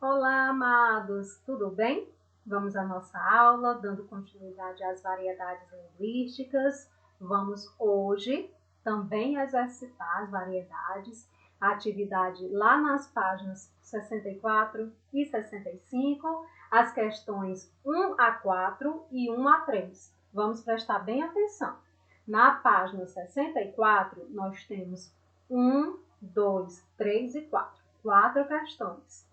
Olá, amados, tudo bem? Vamos à nossa aula, dando continuidade às variedades linguísticas. Vamos hoje também exercitar as variedades, a atividade lá nas páginas 64 e 65, as questões 1 a 4 e 1 a 3. Vamos prestar bem atenção. Na página 64, nós temos 1, 2, 3 e 4. 4 questões.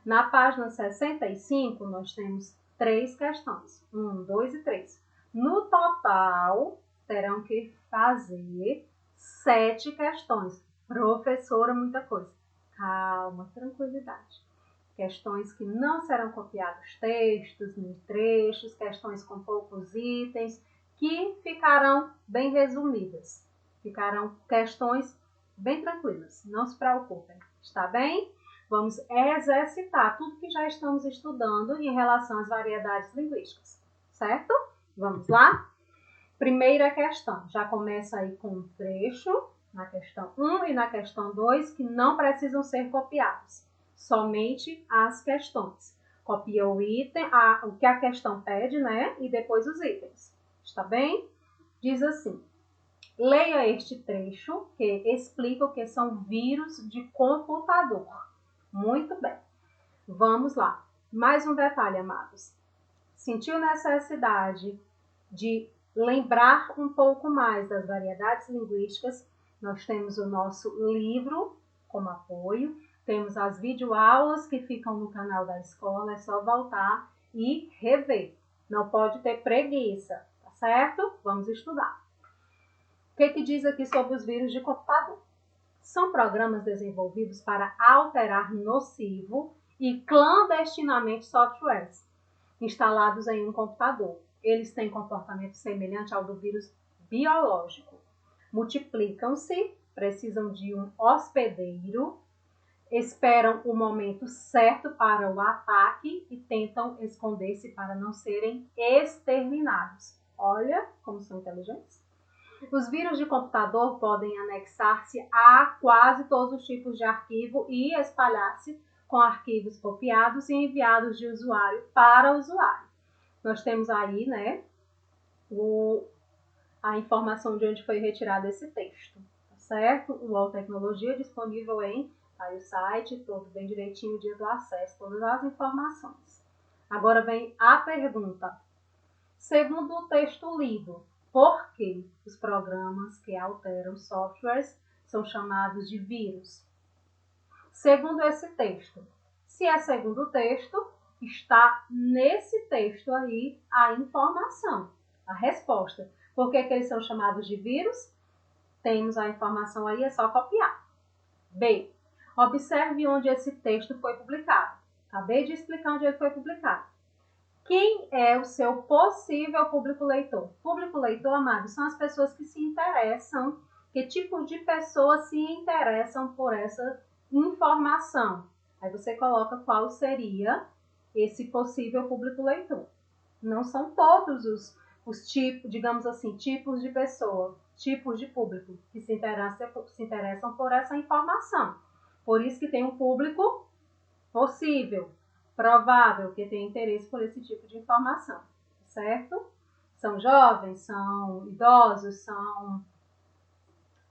Na página 65, nós temos 3 questões. 1, 2 e 3. No total, terão que fazer 7 questões. Professora, muita coisa. Calma, tranquilidade. Questões que não serão copiados textos, nem trechos, questões com poucos itens, que ficarão bem resumidas. Ficarão questões bem tranquilas. Não se preocupem. Está bem? Vamos exercitar tudo que já estamos estudando em relação às variedades linguísticas, certo? Vamos lá? Primeira questão, já começa aí com um trecho, na questão 1 e na questão 2, que não precisam ser copiados, somente as questões. Copia o item, o que a questão pede, né? E depois os itens, está bem? Diz assim: leia este trecho que explica o que são vírus de computador. Muito bem. Vamos lá. Mais um detalhe, amados. Sentiu necessidade de lembrar um pouco mais das variedades linguísticas? Nós temos o nosso livro como apoio, temos as videoaulas que ficam no canal da escola, é só voltar e rever. Não pode ter preguiça, tá certo? Vamos estudar. O que diz aqui sobre os vírus de computador? São programas desenvolvidos para alterar nocivo e clandestinamente softwares instalados em um computador. Eles têm comportamento semelhante ao do vírus biológico. Multiplicam-se, precisam de um hospedeiro, esperam o momento certo para o ataque e tentam esconder-se para não serem exterminados. Olha como são inteligentes. Os vírus de computador podem anexar-se a quase todos os tipos de arquivo e espalhar-se com arquivos copiados e enviados de usuário para usuário. Nós temos aí, né, a informação de onde foi retirado esse texto, tá certo? O UOL Tecnologia disponível em aí o site, todo bem direitinho, o dia do acesso, todas as informações. Agora vem a pergunta. Segundo o texto lido, por que os programas que alteram softwares são chamados de vírus? Segundo esse texto. Se é segundo o texto, está nesse texto aí a informação, a resposta. Por que eles são chamados de vírus? Temos a informação aí, é só copiar. B. Observe onde esse texto foi publicado. Acabei de explicar onde ele foi publicado. Quem é o seu possível público leitor? Público leitor, amados, são as pessoas que se interessam, que tipo de pessoas se interessam por essa informação. Aí você coloca qual seria esse possível público leitor. Não são todos os tipos, digamos assim, tipos de pessoa, tipos de público que se interessam por essa informação. Por isso que tem um público possível, provável que tenha interesse por esse tipo de informação, certo? São jovens, são idosos, são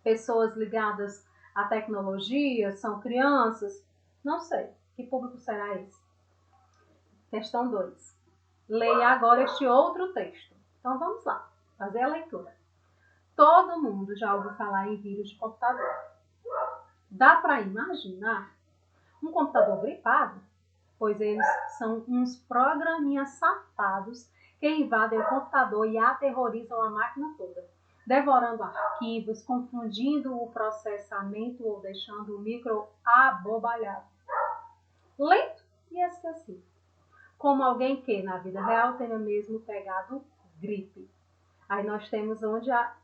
pessoas ligadas à tecnologia, são crianças, não sei. Que público será esse? Questão 2. Leia agora este outro texto. Então vamos lá, fazer a leitura. Todo mundo já ouviu falar em vírus de computador. Dá para imaginar um computador gripado? Pois eles são uns programinhas safados que invadem o computador e aterrorizam a máquina toda, devorando arquivos, confundindo o processamento ou deixando o micro abobalhado, lento e esquecido, como alguém que, na vida real, tenha mesmo pegado gripe. Aí nós temos de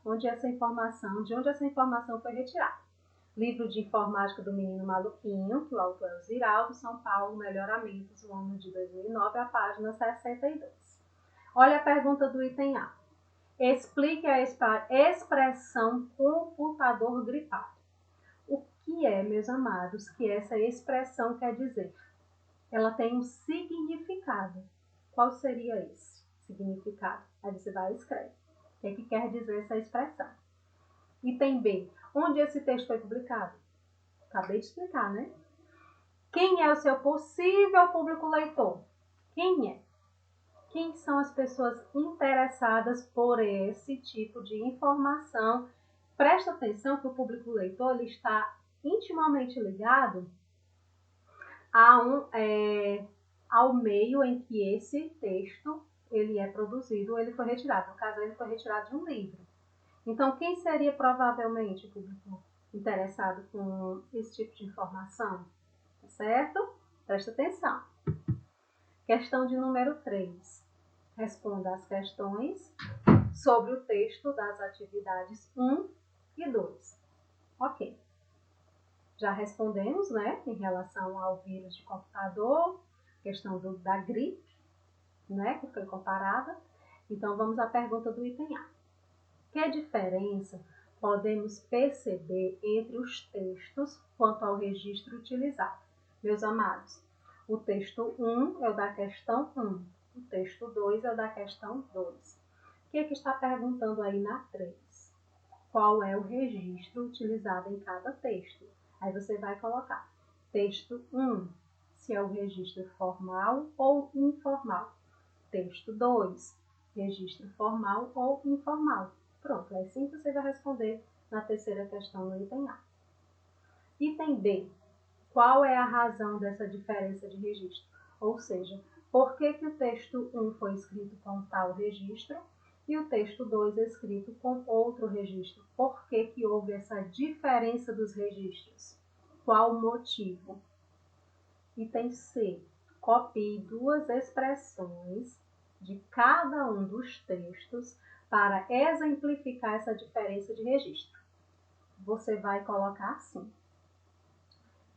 onde essa informação foi retirada. Livro de Informática do Menino Maluquinho, que o autor é o Ziraldo, São Paulo, Melhoramentos, o ano de 2009, a página 62. Olha a pergunta do item A. Explique a expressão computador gripado. O que é, meus amados, que essa expressão quer dizer? ela tem um significado. Qual seria esse significado? Aí você vai e escreve. O que é que quer dizer essa expressão? Item B. Onde esse texto foi publicado? Acabei de explicar, né? Quem é o seu possível público leitor? Quem é? Quem são as pessoas interessadas por esse tipo de informação? Presta atenção que o público leitor ele está intimamente ligado ao meio em que esse texto ele é produzido, ele foi retirado. No caso, ele foi retirado de um livro. Então, quem seria provavelmente o público interessado com esse tipo de informação? Tá certo? Presta atenção. Questão de número 3. Responda as questões sobre o texto das atividades 1 e 2. Ok. Já respondemos, né, em relação ao vírus de computador, questão da gripe, né, que foi comparada. Então, vamos à pergunta do item A. Que diferença podemos perceber entre os textos quanto ao registro utilizado? Meus amados, o texto 1 é o da questão 1, o texto 2 é o da questão 2. O que é que está perguntando aí na 3? Qual é o registro utilizado em cada texto? Aí você vai colocar texto 1, se é o registro formal ou informal. Texto 2, registro formal ou informal. Pronto, é assim que você vai responder na terceira questão no item A. Item B. Qual é a razão dessa diferença de registro? Ou seja, por que o texto 1 foi escrito com tal registro e o texto 2 escrito com outro registro? Por que houve essa diferença dos registros? Qual o motivo? Item C. Copie duas expressões de cada um dos textos para exemplificar essa diferença de registro. Você vai colocar assim.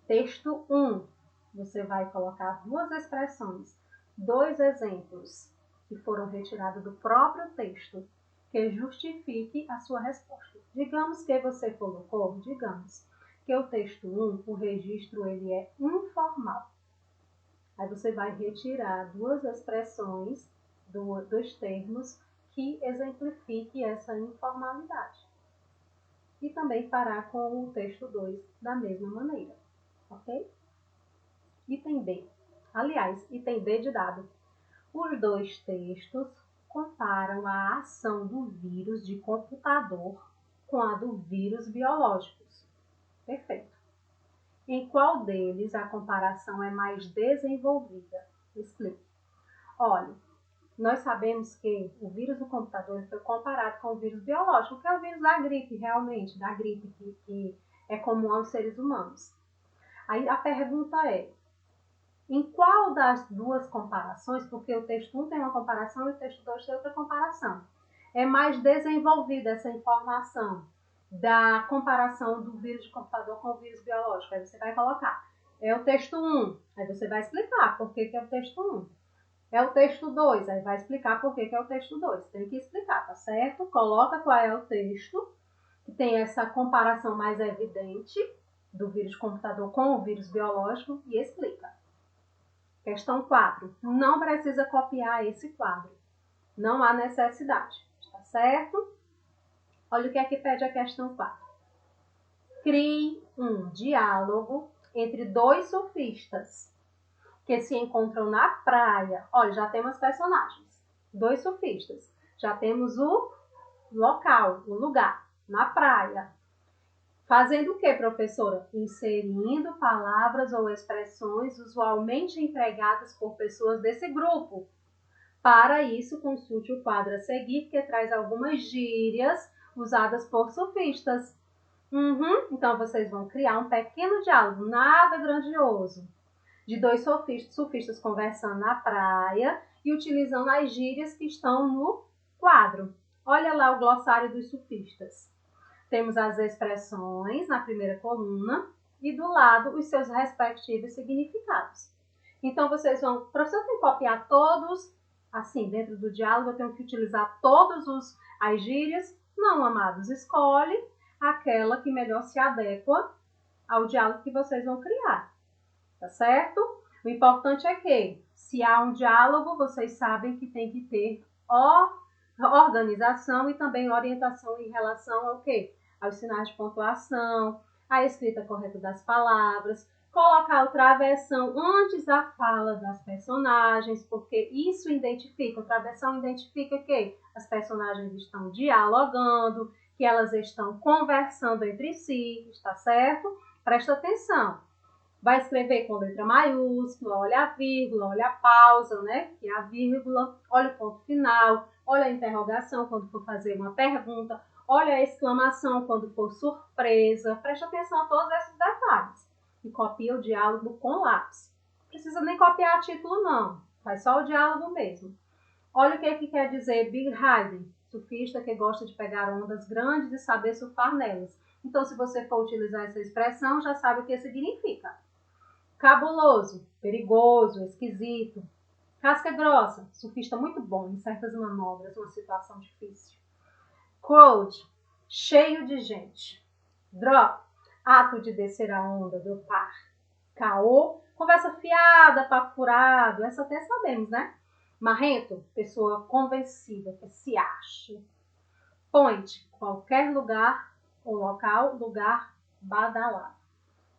Texto 1. Você vai colocar duas expressões, dois exemplos que foram retirados do próprio texto, que justifique a sua resposta. Digamos que você colocou, digamos que o texto 1, o registro ele é informal. Aí você vai retirar duas expressões, dois termos que exemplifiquem essa informalidade. E também parar com o texto 2 da mesma maneira, ok? Item B. Aliás, item B de dado. Os dois textos comparam a ação do vírus de computador com a do vírus biológicos. Perfeito. Em qual deles a comparação é mais desenvolvida? Explique. Olha, nós sabemos que o vírus do computador foi comparado com o vírus biológico, que é o vírus da gripe, realmente, da gripe que é comum aos seres humanos. Aí a pergunta é, em qual das duas comparações, porque o texto 1 tem uma comparação e o texto 2 tem outra comparação, é mais desenvolvida essa informação da comparação do vírus de computador com o vírus biológico? Aí você vai colocar, é o texto 1, aí você vai explicar por que é o texto 1. É o texto 2, aí vai explicar por que é o texto 2. Tem que explicar, tá certo? Coloca qual é o texto, que tem essa comparação mais evidente do vírus de computador com o vírus biológico e explica. Questão 4. Não precisa copiar esse quadro. Não há necessidade, tá certo? Olha o que é que pede a questão 4. Crie um diálogo entre dois surfistas que se encontram na praia. Olha, já temos personagens. Dois surfistas. Já temos o local, o lugar, na praia. Fazendo o que, professora? Inserindo palavras ou expressões usualmente empregadas por pessoas desse grupo. Para isso, consulte o quadro a seguir, que traz algumas gírias usadas por surfistas. Então, vocês vão criar um pequeno diálogo, nada grandioso, de dois surfistas conversando na praia e utilizando as gírias que estão no quadro. Olha lá o glossário dos surfistas. Temos as expressões na primeira coluna e do lado os seus respectivos significados. Então, vocês vão... Professor, tem que copiar todos, assim, dentro do diálogo, eu tenho que utilizar todas as gírias? Não, amados, escolhe aquela que melhor se adequa ao diálogo que vocês vão criar, tá certo? O importante é que, se há um diálogo, vocês sabem que tem que ter organização e também orientação em relação ao quê? Aos sinais de pontuação, a escrita correta das palavras, colocar o travessão antes da fala das personagens, porque isso identifica, o travessão identifica que as personagens estão dialogando, que elas estão conversando entre si, está certo? Presta atenção. Vai escrever com letra maiúscula, olha a vírgula, olha a pausa, né? Que é a vírgula, olha o ponto final, olha a interrogação quando for fazer uma pergunta, olha a exclamação quando for surpresa. Preste atenção a todos esses detalhes. E copia o diálogo com lápis. Não precisa nem copiar título, não. Faz só o diálogo mesmo. Olha o que quer dizer big hiding, surfista que gosta de pegar ondas grandes e saber surfar nelas. Então, se você for utilizar essa expressão, já sabe o que significa. Cabuloso, perigoso, esquisito. Casca grossa, surfista muito bom em certas manobras, uma situação difícil. Crowd, cheio de gente. Drop, ato de descer a onda, dropar. Caô, conversa fiada, papo furado, essa até sabemos, né? Marrento, pessoa convencida, que se acha. Point, qualquer lugar ou local, lugar badalado.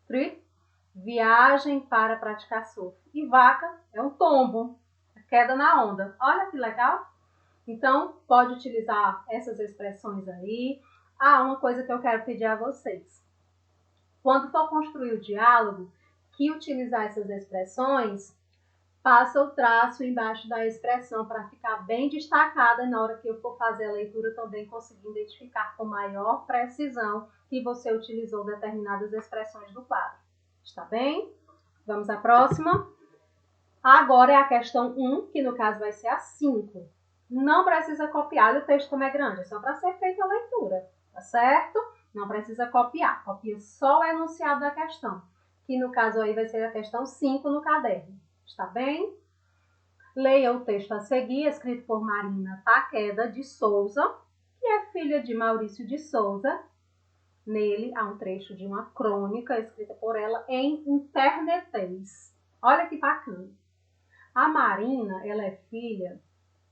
Trip, viagem para praticar surf. E vaca é um tombo, a queda na onda. Olha que legal! Então, pode utilizar essas expressões aí. Ah, uma coisa que eu quero pedir a vocês. Quando for construir o diálogo, que utilizar essas expressões, passa o traço embaixo da expressão para ficar bem destacada na hora que eu for fazer a leitura também conseguir identificar com maior precisão que você utilizou determinadas expressões do quadro. Está bem? Vamos à próxima. Agora é a questão 1, que no caso vai ser a 5. Não precisa copiar, o texto como é grande, é só para ser feita a leitura, tá certo? Não precisa copiar, copia só o enunciado da questão, que no caso aí vai ser a questão 5 no caderno. Está bem? Leia o texto a seguir, escrito por Marina Taqueda de Souza, que é filha de Maurício de Souza. Nele há um trecho de uma crônica escrita por ela em internetês. Olha que bacana. A Marina, ela é filha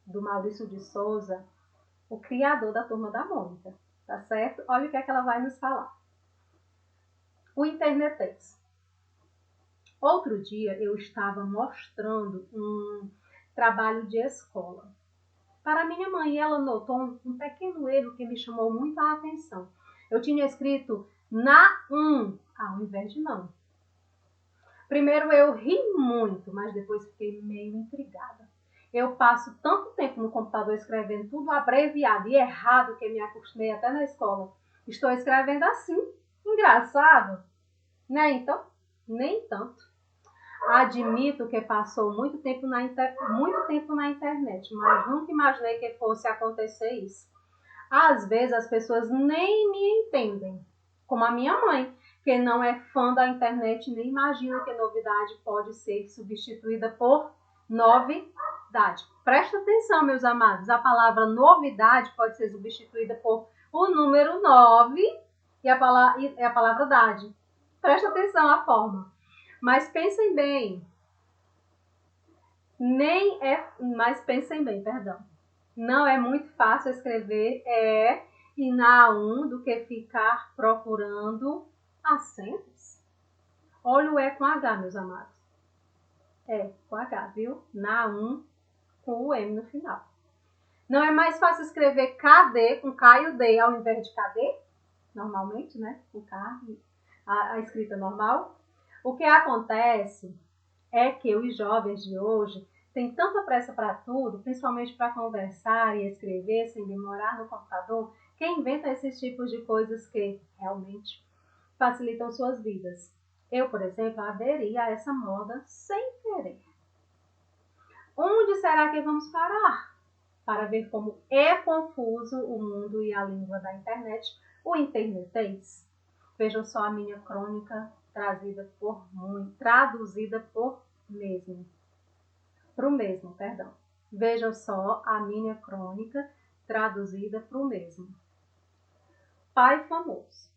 do Maurício de Souza, o criador da Turma da Mônica, tá certo? Olha o que é que ela vai nos falar. O internetês. Outro dia eu estava mostrando um trabalho de escola para minha mãe e ela notou um pequeno erro que me chamou muito a atenção. Eu tinha escrito na ao invés de não. Primeiro eu ri muito, mas depois fiquei meio intrigada. Eu passo tanto tempo no computador escrevendo tudo abreviado e errado que me acostumei até na escola. Estou escrevendo assim. Engraçado, né? Então, nem tanto. Admito que passou muito tempo na internet, mas nunca imaginei que fosse acontecer isso. Às vezes as pessoas nem me entendem, como a minha mãe, que não é fã da internet, nem imagina que novidade pode ser substituída por novidade. Presta atenção, meus amados, a palavra novidade pode ser substituída por o número 9 e a palavra dade. Presta atenção à forma. Mas pensem bem, não é muito fácil escrever e na do que ficar procurando acentos. Olha o com H, meus amados. Com H, viu? Na com o M no final. Não é mais fácil escrever KD com K e o D ao invés de KD? Normalmente, né? O K, a escrita normal. O que acontece é que os jovens de hoje têm tanta pressa para tudo, principalmente para conversar e escrever sem demorar no computador, que inventa esses tipos de coisas que realmente facilitam suas vidas. Eu, por exemplo, aderi a essa moda sem querer. Onde será que vamos parar? Para ver como é confuso o mundo e a língua da internet, o internetês. Vejam só a minha crônica traduzida por mesmo. Vejam só a minha crônica traduzida para o mesmo. Pai famoso.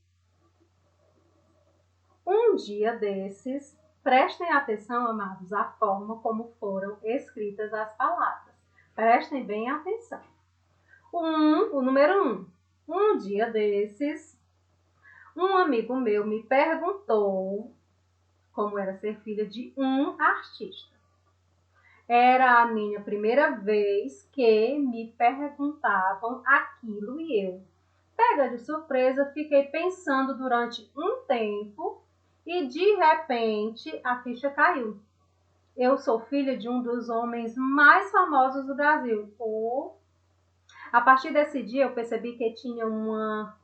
Um dia desses, Prestem atenção, amados, à forma como foram escritas as palavras. Prestem bem atenção. O número 1. Um dia desses, um amigo meu me perguntou como era ser filha de um artista. Era a minha primeira vez que me perguntavam aquilo e eu, pega de surpresa, fiquei pensando durante um tempo e de repente a ficha caiu. Eu sou filha de um dos homens mais famosos do Brasil. A partir desse dia eu percebi que tinha uma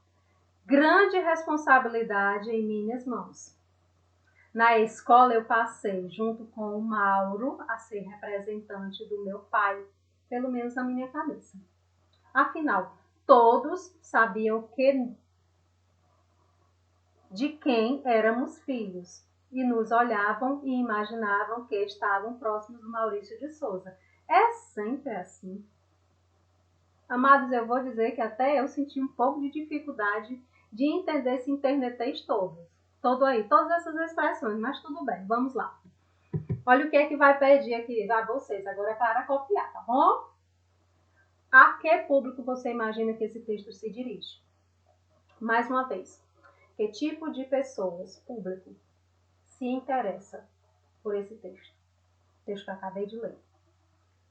grande responsabilidade em minhas mãos. Na escola eu passei, junto com o Mauro, a ser representante do meu pai, pelo menos na minha cabeça. Afinal, todos sabiam de quem éramos filhos e nos olhavam e imaginavam que estavam próximos do Maurício de Souza. É sempre assim. Amados, eu vou dizer que até eu senti um pouco de dificuldade de entender esse internetês todas essas expressões, mas tudo bem, vamos lá. Olha o que é que vai pedir aqui a vocês, agora é para copiar, tá bom? A que público você imagina que esse texto se dirige? Mais uma vez, que tipo de pessoas, público, se interessa por esse texto? O texto que eu acabei de ler.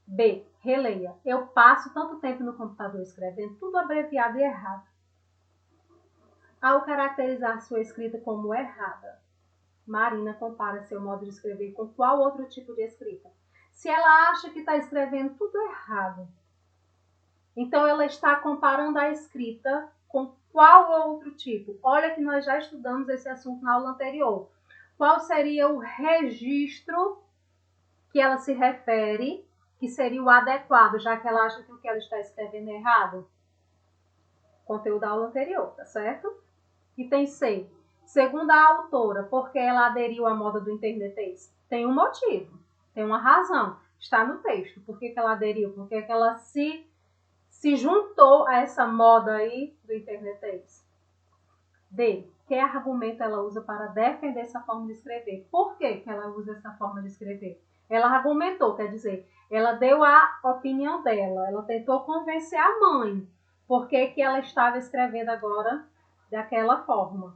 B. Releia. Eu passo tanto tempo no computador escrevendo tudo abreviado e errado. Ao caracterizar sua escrita como errada, Marina compara seu modo de escrever com qual outro tipo de escrita? Se ela acha que está escrevendo tudo errado, então ela está comparando a escrita com qual outro tipo? Olha que nós já estudamos esse assunto na aula anterior. Qual seria o registro que ela se refere, que seria o adequado, já que ela acha que o que ela está escrevendo é errado? Conteúdo da aula anterior, tá certo? Item C. Segundo a autora, por que ela aderiu à moda do internetês? Tem um motivo, tem uma razão. Está no texto. Por que ela aderiu? Por que ela se juntou a essa moda aí do internetês? D. Que argumento ela usa para defender essa forma de escrever? Por que ela usa essa forma de escrever? Ela argumentou, quer dizer, ela deu a opinião dela, ela tentou convencer a mãe por que ela estava escrevendo agora daquela forma,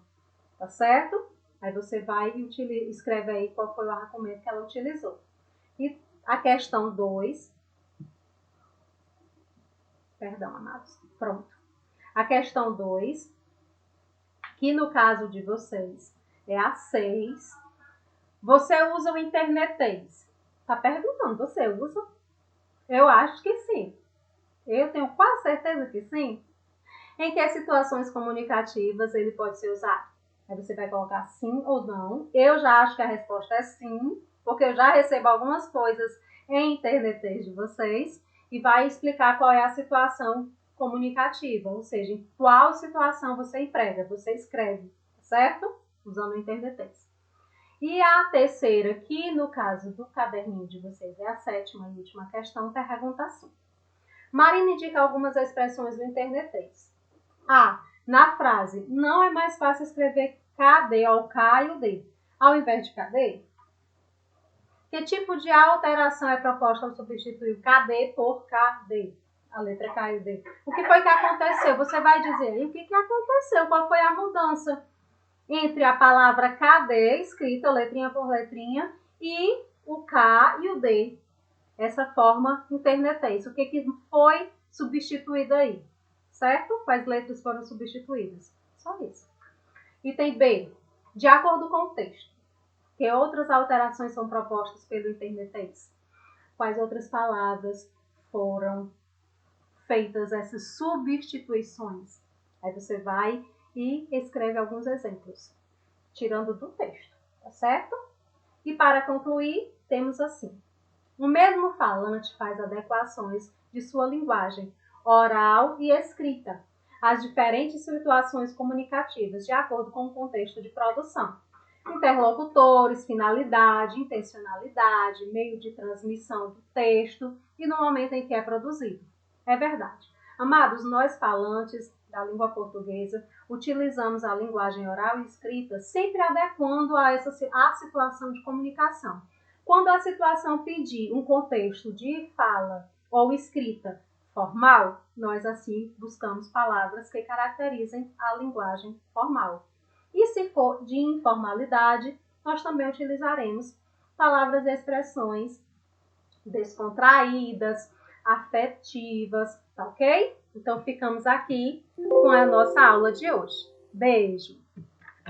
tá certo? Aí você vai e escreve aí qual foi o argumento que ela utilizou. E a questão 2, perdão, amados, pronto. A questão 2, que no caso de vocês é a 6, você usa o internetês? Tá perguntando, você usa? Eu acho que sim. Eu tenho quase certeza que sim. Em que situações comunicativas ele pode ser usado? Aí você vai colocar sim ou não. Eu já acho que a resposta é sim, porque eu já recebo algumas coisas em internetês de vocês e vai explicar qual é a situação comunicativa, ou seja, em qual situação você emprega, você escreve, certo? Usando o internetês. E a terceira, que no caso do caderninho de vocês é a 7ª e última questão, pergunta assim. Marina indica algumas expressões do internetês. A. Na frase, não é mais fácil escrever KD ou K e o D, ao invés de KD? Que tipo de alteração é proposta ao substituir o KD por KD? A letra K e o D. O que foi que aconteceu? Você vai dizer, e o que aconteceu? Qual foi a mudança entre a palavra KD, escrita letrinha por letrinha, e o K e o D? Essa forma internetês. O que foi substituído aí? Certo? Quais letras foram substituídas? Só isso. Item B. De acordo com o texto, que outras alterações são propostas pelo internetês? Quais outras palavras foram feitas essas substituições? Aí você vai e escreve alguns exemplos, tirando do texto, tá certo? E para concluir, temos assim. O mesmo falante faz adequações de sua linguagem oral e escrita às diferentes situações comunicativas, de acordo com o contexto de produção. Interlocutores, finalidade, intencionalidade, meio de transmissão do texto e no momento em que é produzido. É verdade. Amados, nós falantes da língua portuguesa, utilizamos a linguagem oral e escrita, sempre adequando a situação de comunicação. Quando a situação pedir um contexto de fala ou escrita formal, nós assim buscamos palavras que caracterizem a linguagem formal. E se for de informalidade, nós também utilizaremos palavras e expressões descontraídas, afetivas, tá ok? Então ficamos aqui com a nossa aula de hoje. Beijo!